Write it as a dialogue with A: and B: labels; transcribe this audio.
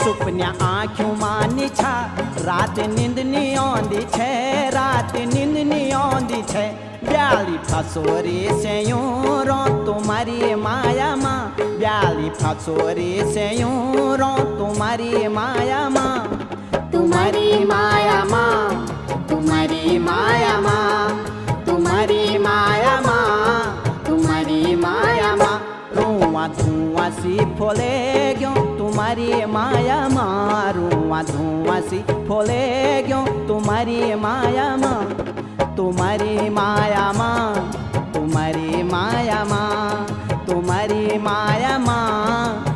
A: सुपन्या आँखों मानी छा रात नींद नहीं आँदी छे रात नींद नहीं आँदी छे ब्याली फसोरी से यूं रो तुम्हारी माया माँ ब्याली फसोरी से यूं रो तुम्हारी माया माँ तुम्हारी माया माँ तुम्हारी माया माँ तुम्हारी माया माँ तुम्हारी माया माँ रुआ धुआं सी फोले क्यों तुम्हारी माया माँ रुआ धुआं सी फोले क्यों तुम्हारी माया माँ तुम्हारी माया माँ तुम्हारी माया माँ तुम्हारी माया माँ